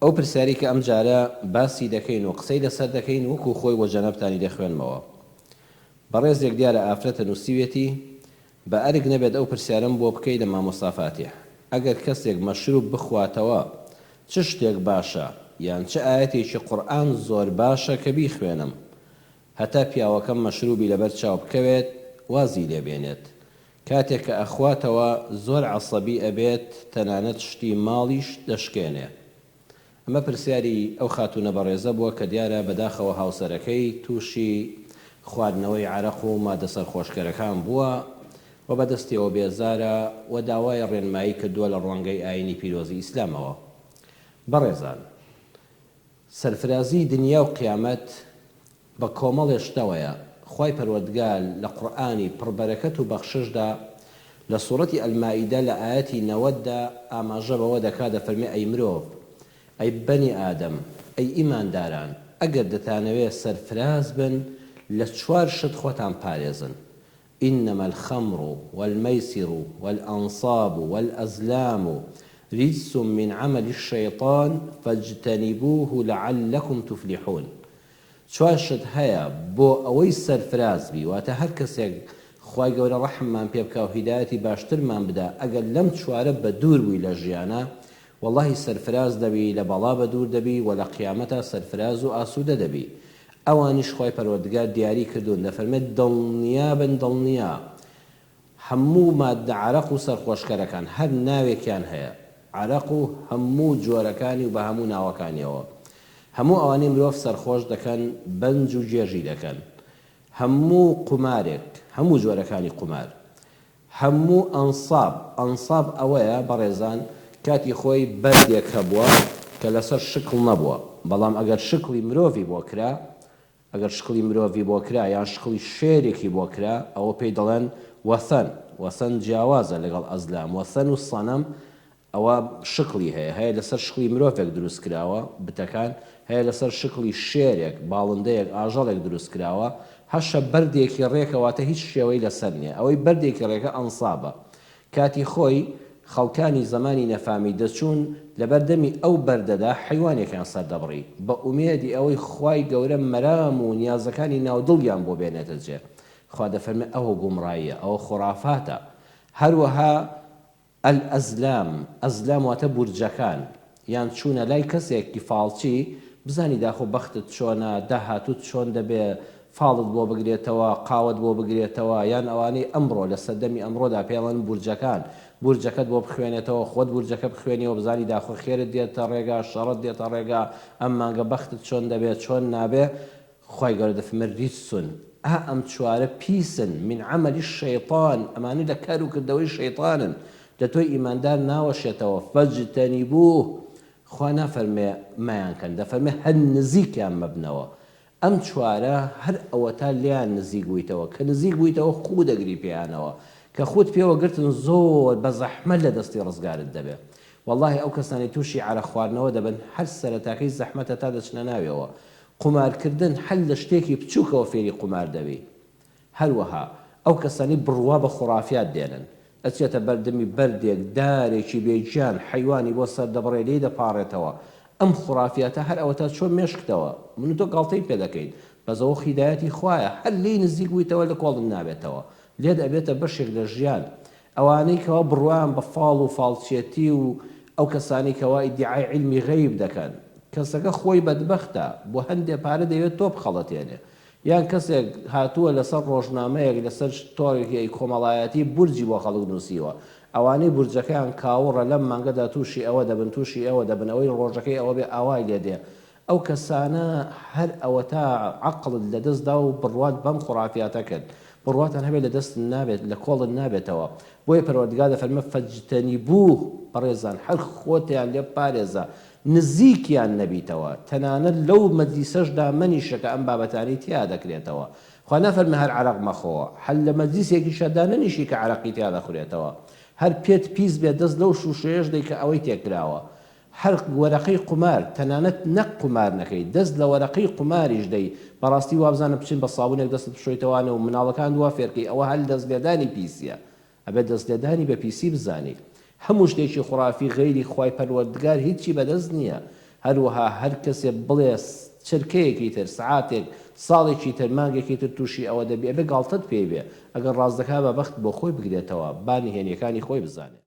ئەو پرسیاری کە ئەم جارە باسی دەکەین و قسەی لەسەر دەکەین وەکو خۆی وە جەنەبتانی دەخوێنمەوە. بەڕێزێک دیارە ئافرەتە نووسیوێتی بە ئەرگ نەبێت ئەو پرسیارم بۆ بکەی لە مامۆستا فاتیح. ئەگەر کەسێک مەشروب بخواتەوە چ شتێک باشە یان چه ئاەتێکی قورئان زۆر باشە کە بیخوێنم هەتا پیاوەکەم مەشروبی لەبەر چاو بکەوێت وازی لێبێنێت، کاتێک کە ئەخواتەوە زۆر عەسەبی ئەبێت تەنانەت شتی ماڵیش دەشکێنێ. ئەمە پرسیاری ئەو خاتونە بەڕێزە بووە کە دیارە بەداخەوە هاوسەرەکەی تووشی خواردنەوەی عەرەق و مادە سەرخۆشکەرەکان بووە و بەدەستیەوە بێزارە و داوای ڕێنمایی کردووە لە ڕوانگەی ئاینی پیرۆزی ئیسلامەوە. بەڕێزان، سەرفرازی دنیا و قیامەت بە کۆمەڵێشتەوەیە. خوای پەروەردگار لە قورئانی پڕبەرەکەت و بەخششدا لە سوورەتی ئەلمائیدە لە ئاەتی 90دا ئاماژە بەوە دەکات دەفەرمێ ئەی مرۆڤ، ئەی بەنی ئادەم، ئەی ئیمانداران، ئەگەر دەتانەوێت سەرفراز بن لە چوار شت خۆتان پارێزن: إنما الخمر والميسر والأنصاب والأزلام رجس من عمل الشيطان فاجتنبوه لعلكم تفلحون. چوار شت هەیە بۆ ئەوەی سەرفراز بی، واتە هەر کەسێک خوای گەورە ڕەحممان پێ بکا و هیدایەتی باشترمان بدا، ئەگەر لەم چوارە بە دوور بووی لە ژیانە واللهی سەرفراز دەبی، لە بەڵا بە دوور دەبی و لە قیامەتە سەرفراز و ئاسوودە دەبی. ئەوانیش خوای پەروەردگار دیاری کردوون، دەفەرمێت دڵنیا بن، دڵنیا هەموو مادە عەرەق و سەرخۆشکەرەکان هەر ناوێکیان هەیە، عەرەق و هەموو جۆرەکانی و بە هەموو ناوەکانیەوە، هەموو ئەوانەی مرۆڤ سەرخۆش دەکەن، بەنج و جێژی دەکەن، هەموو قومارێک، هەموو جۆرەکانی قومار، هەموو ئەنساب ئەوەیە بەڕێزان کاتی خۆی بەردێک هەبووە کە لەسەر شکڵ نەبووە، بەڵام ئەگەر شکڵی مرۆڤی بۆ کرا، ئەگەر شکڵی مرۆڤی بۆ کرا یان شکڵی شێرێکی بۆ کرا، ئەوە پێی دەڵێن وەسەن جیاوازە لەگەڵ ئەزلام. وەسەن و سەنەم ئەوە شکڵی هەیە لەسەر شکڵی مرۆڤێک دروست کراوە بتەکان، هەیە لەسەر شکڵی شێرێک باڵندەیەک ئاژەڵێک دروست کراوە، هەشە بەردێکی ڕێکەواتە هیچ شێوەی لەسەر نییە، ئەوەی بەردێکی ڕێکە ئەنسابە. کاتی خۆی خەڵکانی زمانی نەفامی دەچوون لەبەردەمی ئەو بەردەدا حیوانێکیان سەردەبڕی بە ئومێدی ئەوەی خوای گەورە مەرام و نیازەکانی ناودڵیان بۆ بێنێتە جێ. خوا دەفەرمێ ئەوە گومڕاییە، ئەوە خورافاتە. هەروەها ئەزلام واتە بورجەکان، یان چوونە لای کەسێکی فاڵچی بزانی داخۆ بەختت چۆنە، داهاتوت چۆن دەبێ، فاڵت بۆ بگرێتەوە، قاوت بۆ بگرێتەوە، یان ئەوانەی ئەمڕۆ لە سەردەمی ئەمڕۆدا پێڵەن بورجەکان، بورجەکەت بۆ بخوێنێتەوە، خۆت بورجەکە بخوێنیەوە بزانی داخۆ خێرت دێتە ڕێگا، شەڕت دێتە ڕێگا، ئەم مانگە بەختت چۆن دەبێت چۆن نابێ. خوای گەورە دەفەرمێ ریجسون، ئەم چوارە پیسن من عەمەلی شەیطان، ئەمانە لە کار و کردەوەی شەیطانن، لە تۆی ئیماندار ناوەشێتەوە. فەجتەنیبوه، خوا نافەرمێ مایانکەن، دەفەرمێ هەر نزیکیان مەبنەوە. ئەم چوارە هەر ئەوە تا لیان نزیک بوویتەوە، کە نزیک بوویتەوە خو دەگری پێیانەوە، کە خۆت پێوە گرتن زۆر بە زەحمەت لە دەستی ڕزگارت دەبێ. واللهی ئەو کەسانی تووشی عەرەق خواردنەوە دەبن هەر سەرەتاکەی زەحمەتە تا دەچنە ناوێەوە. قومارکردن هەر لە شتێکی بچووکەوە فێری قومار دەبی. هەروەها ئەو کەسانی بڕوا بە خوڕافیات دێنن، ئەچێتە بەردەمی بەردێک دارێکی بێجیان حیوانی بۆ سەر دەبڕێ لێی دەپاڕێتەوە. ئەم خوڕافیاتە هەر ئەوە تا چۆن مێشکتەوە، من تۆ گاڵتەی پێ دەکەیت، بەزەوە هیدایەتی خوایە، هەر لی نزیک بوویتەوە لە کۆڵم نابێتەوە، لێت ئەبێتە بەشێک لە ژیان. ئەوانەی کەوا بڕوان بە فاڵ و فاڵچێتی و ئەو کەسانی کەوا ئیدعای علمی غەیب دەکەن، کەسەکە خۆی بەدبەختە بۆ هەندێ پارە دەوێت تۆ بخەڵەتێنێ، یان کەسێک هاتووە لەسەر ڕۆژنامەیەک لەسەر تۆڕێکی کۆمەڵایەتی بورجی بۆ خەڵک نووسیوە، ئەوانەی بورجەکەیان کاوڕە لەم مانگەدا تووشی ئەوە دەبن، تووشی ئەوە دەبن، ئەوەی ڕۆژەکەی ئەوە بێ ئاوای لێدێ. ئەو کەسانە هەر ئەوە تا عەقڵت لەدەستدا و بڕوات بەم خوڕافیاتە کرد، بڕواتان هەبێت لە دەست نابێت، لە کۆڵت نابێتەوە. بۆیە پەروەردگار دەفەرمێ فەجتەنیبوه، بەڕێزان هەر خۆتیان لێ پارێزە، نزیکیان نەبیتەوە، تەنانەت لەو مەجلیسەشدا مەنیشەکە ئەم بابەتانی تیا دەکرێتەوە. خوا نەفەرمێ هەر عەرەق مەخۆوە، هەر لە مەجلیسێکیشەدا نەنیشی کە عەرەقی تیا دەخورێتەوە، هەر پێت پیس بێت دەست لەو شوشەیەش دەی کە ئەوەی تێکراوە، هەر وەرەقەی قومار، تەنانەت نەک قومار نەکەی، دەست لە وەرەقەی قوماریش دەی، بەڕاستی وابزانە بچین بە سابوونێک دەست بشۆیتەوانە و مناڵەکان دوا فێرکەی، ئەوە هەر دەست لێدانی پیسیە، ئەبێت دەست لێدانی بە پیسی بزانی. هەموو شتێکی خوڕافی غەیری خوای پەروەردگار هیچی بەدەست نییە. هەروەها هەر کەسێ بڵێ چرکەیەکی تر سعاتێک ساڵێکی تر مانگێکی تر تووشی ئەوە دەبێ بێ گاڵتت پێی بێ ئەگەر ڕاز دەکا بە بەخت بۆ خۆی بگرێتەوە بانی هێنیەکانی خۆی بزانێت